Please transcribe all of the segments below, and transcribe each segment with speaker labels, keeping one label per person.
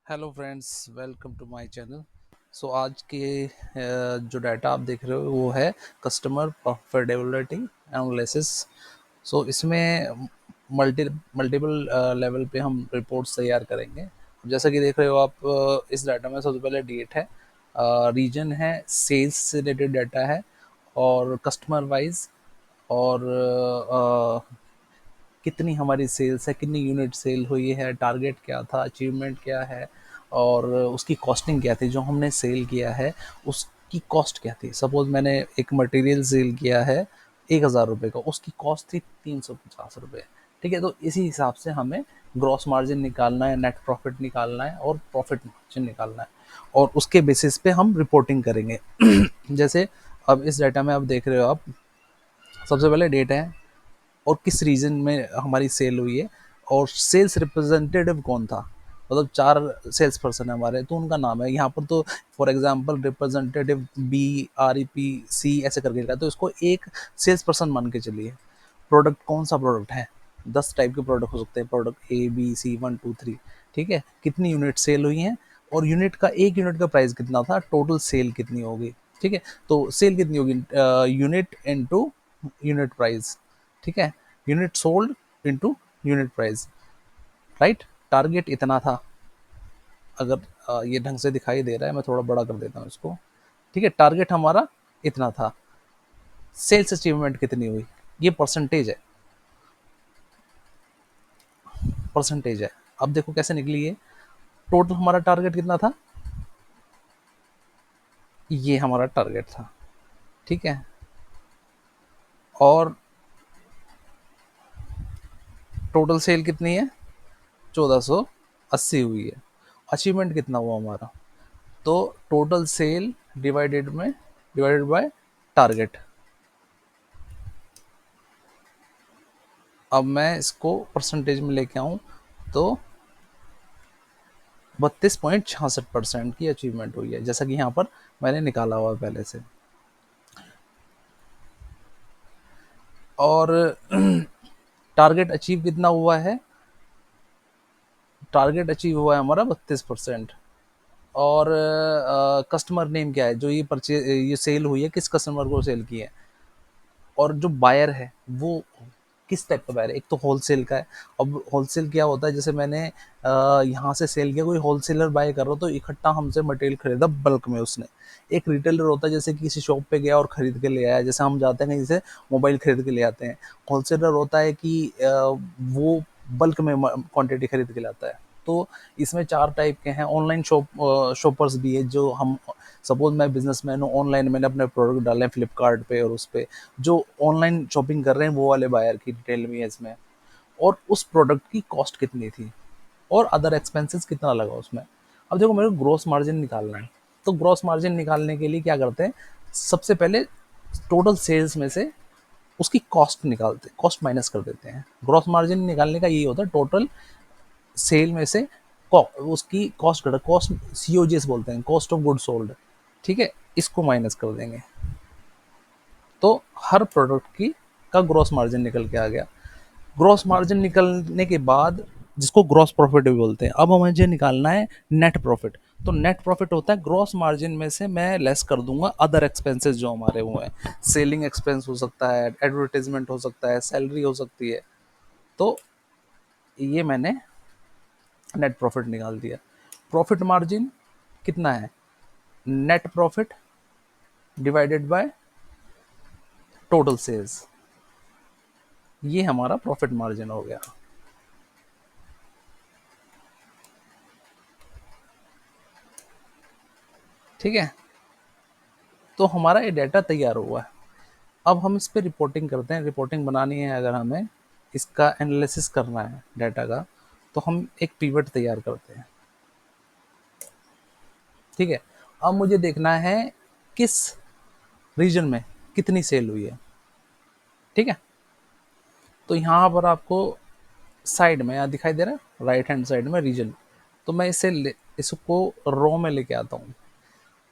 Speaker 1: Hello friends, welcome to my channel. आज के जो डाटा आप देख रहे हो वो है कस्टमर प्रॉफिटेबिलिटी एनालिसिस। इसमें मल्टीपल लेवल पे हम रिपोर्ट्स तैयार करेंगे। जैसा कि देख रहे हो आप, इस डाटा में सबसे पहले डेट है, रीजन है, सेल्स से रिलेटेड डाटा है, और कस्टमर वाइज, और कितनी हमारी सेल्स है, कितनी यूनिट सेल हुई है, टारगेट क्या था, अचीवमेंट क्या है, और उसकी कॉस्टिंग क्या थी। जो हमने सेल किया है उसकी कॉस्ट क्या थी। सपोज मैंने एक मटेरियल सेल किया है 1,000 रुपये का, उसकी कॉस्ट थी 350 रुपये। ठीक है, तो इसी हिसाब से हमें ग्रॉस मार्जिन निकालना है, नेट प्रॉफिट निकालना है, और प्रॉफिट मार्जिन निकालना है, और उसके बेसिस पे हम रिपोर्टिंग करेंगे। जैसे अब इस डाटा में आप देख रहे हो, आप सबसे पहले डेट है और किस रीजन में हमारी सेल हुई है, और सेल्स रिप्रेजेंटेटिव कौन था। मतलब 4 सेल्स पर्सन है हमारे, तो उनका नाम है यहाँ पर। तो फॉर एग्जांपल रिप्रेजेंटेटिव BREPC ऐसे करके लिखा है, तो इसको एक सेल्स पर्सन मान के चलिए। प्रोडक्ट कौन सा प्रोडक्ट है, 10 टाइप के प्रोडक्ट हो सकते हैं, प्रोडक्ट A B C 1 2 3। ठीक है, कितनी यूनिट सेल हुई हैं, और यूनिट का, एक यूनिट का प्राइस कितना था, टोटल सेल कितनी होगी। ठीक है, तो सेल कितनी होगी, यूनिट इनटू यूनिट प्राइस। ठीक है, unit sold into unit price. Right, target इतना था। अगर ये ढंग से दिखाई दे रहा है, मैं थोड़ा बड़ा कर देता हूँ इसको। ठीक है, टारगेट हमारा इतना था, सेल्स अचीवमेंट कितनी हुई, ये परसेंटेज है, परसेंटेज है। अब देखो कैसे निकली है। टोटल हमारा टारगेट कितना था, ये हमारा टारगेट था। ठीक है, और टोटल सेल कितनी है, 1480 हुई है। अचीवमेंट कितना हुआ हमारा, तो total sale divided by target. अब मैं इसको परसेंटेज में लेके आऊं, तो 32.66% की अचीवमेंट हुई है, जैसा कि यहाँ पर मैंने निकाला हुआ है पहले से। और टारगेट अचीव कितना हुआ है, टारगेट अचीव हुआ है हमारा 32%। और कस्टमर नेम क्या है, जो ये परचेज, ये सेल हुई है, किस कस्टमर को सेल की है, और जो बायर है वो किस टाइप का बायर है। एक तो होलसेल का है। अब होलसेल क्या होता है, जैसे मैंने यहाँ से सेल किया, कोई होलसेलर बाय कर रहा हो तो इकट्ठा हमसे मटेरियल खरीदा बल्क में उसने। एक रिटेलर होता है, जैसे किसी शॉप पे गया और खरीद के ले आया, जैसे हम जाते हैं कहीं से मोबाइल खरीद के ले आते हैं। होलसेलर होता है कि वो बल्क में क्वांटिटी खरीद के लाता है। तो इसमें 4 टाइप के हैं। ऑनलाइन शॉपर्स भी है, जो हम, सपोज मैं बिजनेसमैन हूँ, ऑनलाइन मैंने अपने प्रोडक्ट डाले हैं फ्लिपकार्ट पे, और उस पे जो ऑनलाइन शॉपिंग कर रहे हैं वो वाले बायर की डिटेल भी है इसमें, और उस प्रोडक्ट की कॉस्ट कितनी थी, और अदर एक्सपेंसेस कितना लगा उसमें। अब देखो, मेरे को ग्रॉस मार्जिन निकालना है। तो ग्रॉस मार्जिन निकालने के लिए क्या करते हैं, सबसे पहले टोटल सेल्स में से उसकी कॉस्ट निकालते, कॉस्ट माइनस कर देते हैं। ग्रॉस मार्जिन निकालने का यही होता है, टोटल सेल में से उसकी कॉस्ट घटा, कॉस्ट COGS बोलते हैं, कॉस्ट ऑफ गुड सोल्ड। ठीक है, इसको माइनस कर देंगे, तो हर प्रोडक्ट की का ग्रॉस मार्जिन निकल के आ गया। ग्रॉस मार्जिन निकलने के बाद, जिसको ग्रॉस प्रॉफिट भी बोलते हैं, अब मुझे निकालना है नेट प्रॉफिट। तो नेट प्रॉफिट होता है ग्रॉस मार्जिन में से मैं लेस कर दूंगा अदर एक्सपेंसेस जो हमारे हुए हैं। सेलिंग एक्सपेंस हो सकता है, एडवर्टाइजमेंट हो सकता है, सैलरी हो सकती है। तो ये मैंने नेट प्रॉफिट निकाल दिया। प्रॉफिट मार्जिन कितना है, net profit divided by total sales, ये हमारा प्रॉफिट मार्जिन हो गया। ठीक है, तो हमारा ये डाटा तैयार हुआ है। अब हम इस पे रिपोर्टिंग करते हैं। रिपोर्टिंग बनानी है, अगर हमें इसका एनालिसिस करना है डाटा का, तो हम एक पिवट तैयार करते हैं। ठीक है, अब मुझे देखना है किस रीजन में कितनी सेल हुई है। ठीक है, तो यहाँ पर आपको साइड में यहाँ दिखाई दे रहा है, राइट हैंड साइड में रीजन। तो मैं इसको रो में लेके आता हूँ।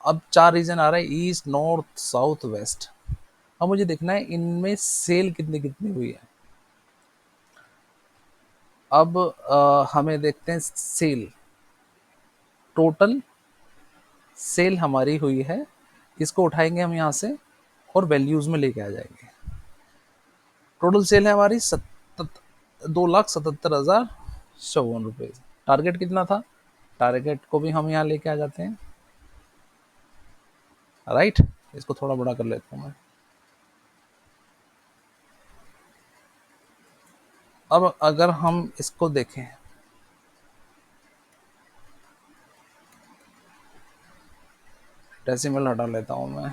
Speaker 1: अब 4 रीजन आ रहा है, ईस्ट नॉर्थ साउथ वेस्ट। अब मुझे देखना है इनमें सेल कितनी कितनी हुई है। अब हमें देखते हैं सेल। टोटल सेल हमारी हुई है, इसको उठाएंगे हम यहाँ से और वैल्यूज में लेके आ जाएंगे। टोटल सेल है हमारी 2,77,054 रुपये। टारगेट कितना था? टारगेट को भी हम यहाँ लेके आ जाते हैं, राइट। इसको थोड़ा बड़ा कर लेता हूँ मैं। अब अगर हम इसको देखें, डेसिमल हटा लेता हूँ मैं,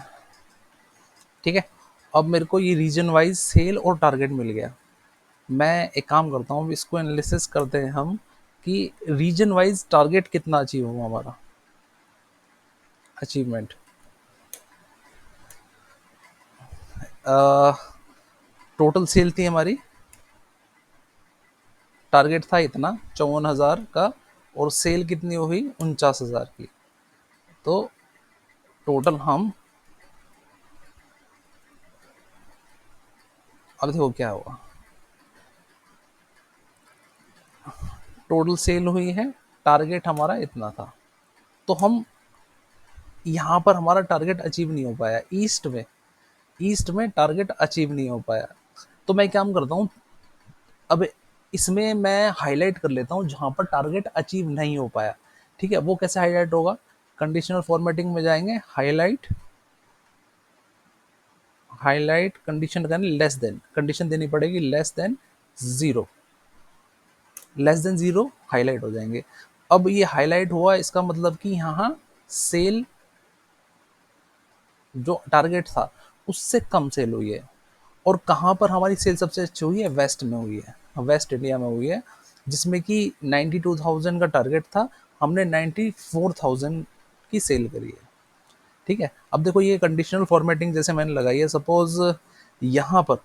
Speaker 1: ठीक है। अब मेरे को ये रीजन वाइज सेल और टारगेट मिल गया। मैं एक काम करता हूँ, इसको एनालिसिस करते हैं हम कि रीजन वाइज टारगेट कितना अचीव हुआ हमारा, अचीवमेंट। टोटल सेल थी हमारी, टारगेट था इतना 54,000 का, और सेल कितनी हुई 49,000 की। तो टोटल हम, अब देखो क्या हुआ, टोटल सेल हुई है, टारगेट हमारा इतना था, तो हम यहाँ पर हमारा टारगेट अचीव नहीं हो पाया, ईस्ट में टारगेट अचीव नहीं हो पाया। तो मैं काम करता हूँ, अब इसमें मैं हाईलाइट कर लेता हूँ जहां पर टारगेट अचीव नहीं हो पाया, ठीक है। वो कैसे हाईलाइट होगा? कंडीशनल फॉर्मेटिंग में जाएंगे, हाईलाइट, हाईलाइट कंडीशन करने, लेस देन, कंडीशन देनी पड़ेगी less than zero, less than zero highlight हो जाएंगे। अब ये हाईलाइट हुआ, इसका मतलब कि यहाँ सेल जो टारगेट था उससे कम सेल हुई है। और कहाँ पर हमारी सेल सबसे अच्छी हुई है? वेस्ट में हुई है, वेस्ट इंडिया में हुई है, जिसमें कि 92,000 का टारगेट था, हमने 94,000 की सेल करी है, ठीक है। अब देखो ये कंडीशनल फॉर्मेटिंग जैसे मैंने लगाई है, सपोज यहाँ पर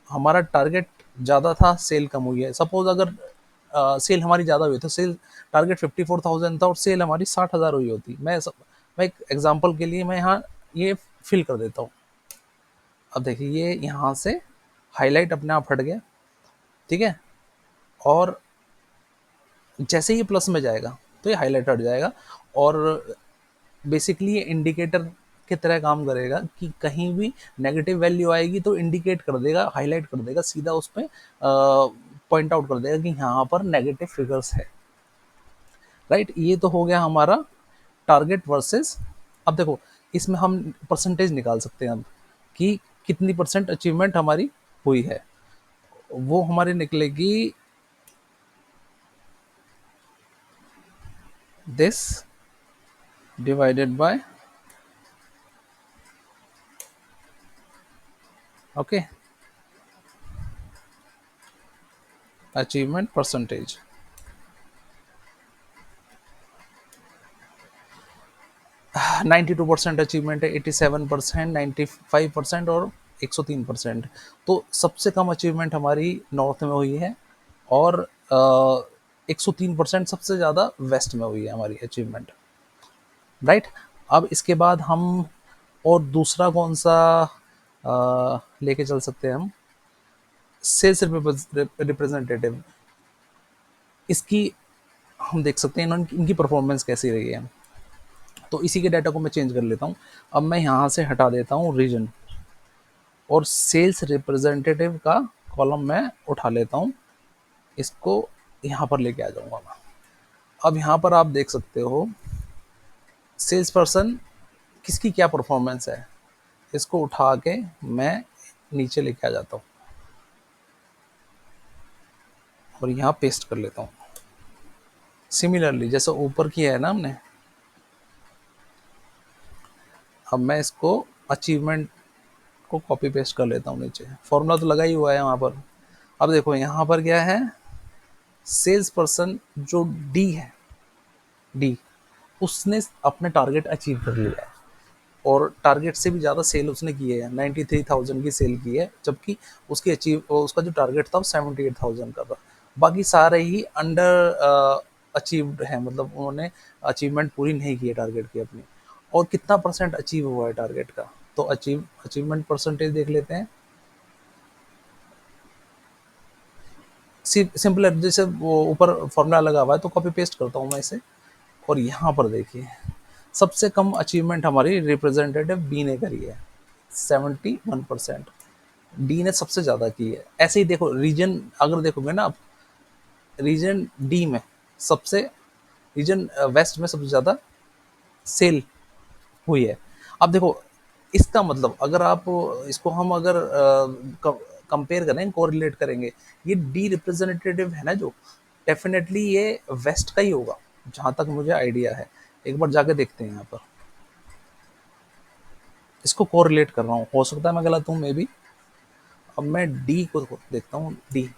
Speaker 1: हमारा टारगेट ज़्यादा था, सेल कम हुई है। सपोज अगर सेल हमारी ज़्यादा हुई तो सेल, टारगेट 54,000 था और सेल हमारी 60,000 हुई होती। मैं एक एग्जांपल के लिए मैं यहाँ ये फिल कर देता हूँ। अब देखिए ये यहाँ से हाईलाइट अपने आप हट गया, ठीक है। और जैसे ही प्लस में जाएगा तो ये हाईलाइट हट जाएगा, और बेसिकली ये इंडिकेटर की तरह काम करेगा कि कहीं भी नेगेटिव वैल्यू आएगी तो इंडिकेट कर देगा, हाईलाइट कर देगा, सीधा उस पर पॉइंट आउट कर देगा कि यहाँ पर नेगेटिव फिगर्स है, राइट। ये तो हो गया हमारा टारगेट वर्सेस। अब देखो इसमें हम परसेंटेज निकाल सकते हैं अब कि कितनी परसेंट अचीवमेंट हमारी हुई है। वो हमारी निकलेगी this divided by, okay, achievement percentage. 92% achievement है, 87%, 95% और 103%। तो सबसे कम अचीवमेंट हमारी नॉर्थ में हुई है, और 103% सबसे ज़्यादा वेस्ट में हुई है हमारी अचीवमेंट, राइट। अब इसके बाद हम और दूसरा कौन सा लेके चल सकते हैं हम, सेल्स रिप्रेजेंटेटिव। इसकी हम देख सकते हैं इनकी परफॉर्मेंस कैसी रही है। तो इसी के डाटा को मैं चेंज कर लेता हूँ। अब मैं यहाँ से हटा देता हूँ रीजन, और सेल्स रिप्रेजेंटेटिव का कॉलम मैं उठा लेता हूँ, इसको यहाँ पर लेके आ जाऊँगा मैं। अब यहाँ पर आप देख सकते हो सेल्स पर्सन किसकी क्या परफॉर्मेंस है, इसको उठा के मैं नीचे लेके आ जाता हूँ और यहाँ पेस्ट कर लेता हूँ। सिमिलरली जैसे ऊपर किया है ना हमने, अब मैं इसको अचीवमेंट को कॉपी पेस्ट कर लेता हूँ नीचे, फॉर्मूला तो लगा ही हुआ है वहाँ पर। अब देखो यहाँ पर क्या है, सेल्स पर्सन जो डी है, डी, उसने अपने टारगेट अचीव कर लिया है, और टारगेट से भी ज़्यादा सेल उसने की है, 93,000 की सेल की है, जबकि उसका जो टारगेट था वो 78,000 का था। बाकी सारे ही अंडर अचीव्ड है, मतलब उन्होंने अचीवमेंट पूरी नहीं की है टारगेट की अपनी। और कितना परसेंट अचीव हुआ है टारगेट का, तो अचीवमेंट परसेंटेज देख लेते हैं। सिंपल है, जैसे वो ऊपर फॉर्मूला लगा हुआ है तो कॉपी पेस्ट करता हूँ मैं इसे, और यहाँ पर देखिए सबसे कम अचीवमेंट हमारी रिप्रेजेंटेटिव बी ने करी है, 71%। डी ने सबसे ज़्यादा की है। ऐसे ही देखो रीजन अगर देखोगे ना आप, रीजन डी में सबसे, रीजन वेस्ट में सबसे ज़्यादा सेल हुई है। अब देखो इसका मतलब अगर आप इसको हम अगर कंपेयर करें, कोरिलेट करेंगे, ये डी रिप्रेजेंटेटिव है ना जो, डेफिनेटली ये वेस्ट का ही होगा जहां तक मुझे आइडिया है। एक बार जाके देखते हैं यहाँ पर, इसको कोरिलेट कर रहा हूँ, हो सकता है मैं गलत हूँ मे बी। अब मैं डी को देखता हूँ। डी,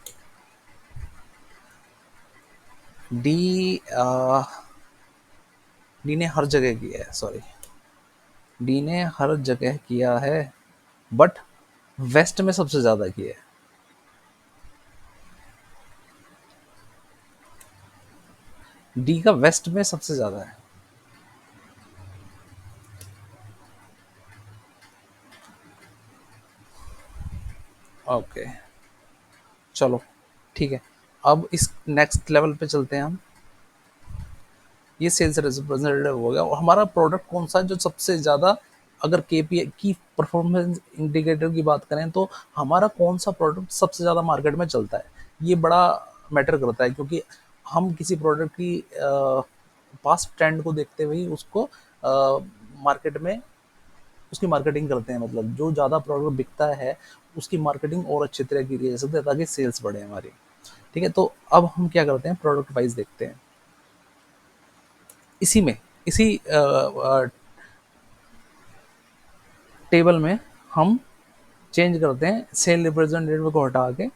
Speaker 1: डी डी ने हर जगह किया है, सॉरी, डी ने हर जगह किया है, बट वेस्ट में सबसे ज्यादा किया है। डी का वेस्ट में सबसे ज्यादा है। ओके, चलो ठीक है। अब इस नेक्स्ट लेवल पे चलते हैं हम। ये सेल्स रिप्रेजेंटेटिव हो गया, और हमारा प्रोडक्ट कौन सा है जो सबसे ज़्यादा, अगर केपीआई की परफॉर्मेंस इंडिकेटर की बात करें तो हमारा कौन सा प्रोडक्ट सबसे ज़्यादा मार्केट में चलता है, ये बड़ा मैटर करता है। क्योंकि हम किसी प्रोडक्ट की पास्ट ट्रेंड को देखते हुए ही उसको मार्केट में उसकी मार्केटिंग करते हैं। मतलब जो ज़्यादा प्रोडक्ट बिकता है उसकी मार्केटिंग और अच्छी तरह की जा सकती है ताकि सेल्स बढ़े हमारी। ठीक है, तो अब हम क्या करते हैं, प्रोडक्ट वाइज देखते हैं। इसी में, इसी टेबल में हम चेंज करते हैं, सेल रिप्रेजेंटेटिव को हटा के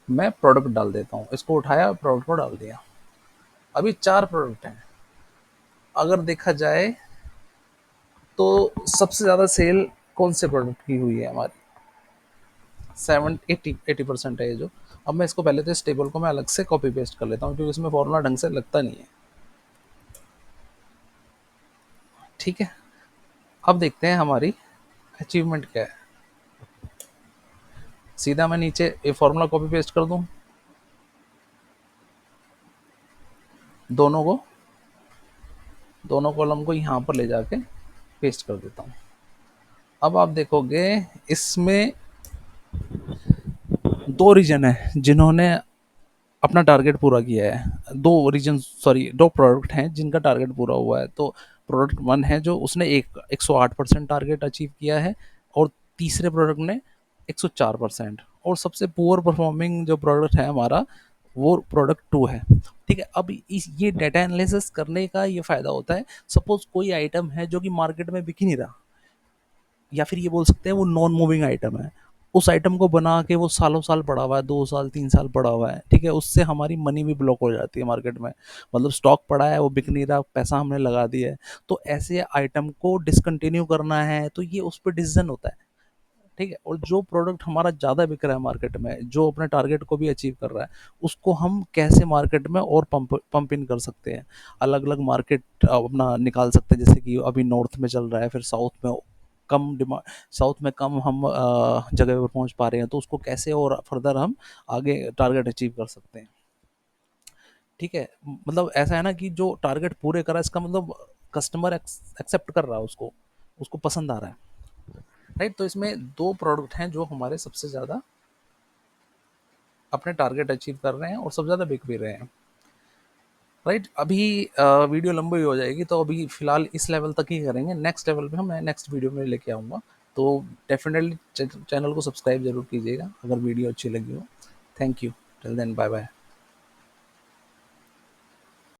Speaker 1: मैं प्रोडक्ट डाल देता हूँ। इसको उठाया, प्रोडक्ट को डाल दिया। अभी 4 प्रोडक्ट हैं। अगर देखा जाए तो सबसे ज़्यादा सेल कौन से प्रोडक्ट की हुई है हमारी, 80% है ये जो। अब मैं इसको पहले तो इस टेबल को मैं अलग से कॉपी पेस्ट कर लेता हूँ क्योंकि इसमें फॉर्मूला ढंग से लगता नहीं है। ठीक है, अब देखते हैं हमारी अचीवमेंट क्या है। सीधा मैं नीचे ये फॉर्मूला कॉपी पेस्ट कर दूं, दोनों को, दोनों कॉलम को यहाँ पर ले जाके पेस्ट कर देता हूँ। अब आप देखोगे इसमें 2 रीजन है जिन्होंने अपना टारगेट पूरा किया है। 2 रीजन, सॉरी 2 प्रोडक्ट हैं जिनका टारगेट पूरा हुआ है। तो प्रोडक्ट 1 है जो उसने 108% टारगेट अचीव किया है, और तीसरे प्रोडक्ट ने 104%। और सबसे पुअर परफॉर्मिंग जो प्रोडक्ट है हमारा, वो प्रोडक्ट 2 है। ठीक है, अब इस ये डाटा एनालिसिस करने का ये फायदा होता है। सपोज कोई आइटम है जो कि मार्केट में बिक ही नहीं रहा, या फिर ये बोल सकते हैं वो नॉन मूविंग आइटम है, उस आइटम को बना के वो सालों साल पड़ा हुआ है, 2 साल 3 साल पड़ा हुआ है। ठीक है, उससे हमारी मनी भी ब्लॉक हो जाती है मार्केट में। मतलब स्टॉक पड़ा है, वो बिक नहीं रहा, पैसा हमने लगा दिया है। तो ऐसे आइटम को डिसकंटिन्यू करना है तो ये उस पर डिसीजन होता है। ठीक है, और जो प्रोडक्ट हमारा ज़्यादा बिक रहा है मार्केट में, जो अपने टारगेट को भी अचीव कर रहा है, उसको हम कैसे मार्केट में और पंप इन कर सकते हैं। अलग अलग मार्केट अपना निकाल सकते हैं, जैसे कि अभी नॉर्थ में चल रहा है, फिर साउथ में कम डिमांड, साउथ में कम हम जगह पर पहुंच पा रहे हैं, तो उसको कैसे और फर्दर हम आगे टारगेट अचीव कर सकते हैं। ठीक है, मतलब ऐसा है ना कि जो टारगेट पूरे करा, इसका मतलब कस्टमर एक्सेप्ट कर रहा है उसको, उसको पसंद आ रहा है। राइट, तो इसमें 2 प्रोडक्ट हैं जो हमारे सबसे ज़्यादा अपने टारगेट अचीव कर रहे हैं और सबसे ज़्यादा बिक भी रहे हैं। राइट, अभी वीडियो लंबी हो जाएगी तो अभी फ़िलहाल इस लेवल तक ही करेंगे। नेक्स्ट लेवल पे हम मैं नेक्स्ट वीडियो में लेके आऊँगा। तो डेफिनेटली चैनल को सब्सक्राइब ज़रूर कीजिएगा अगर वीडियो अच्छी लगी हो। Thank you. Till then, bye bye.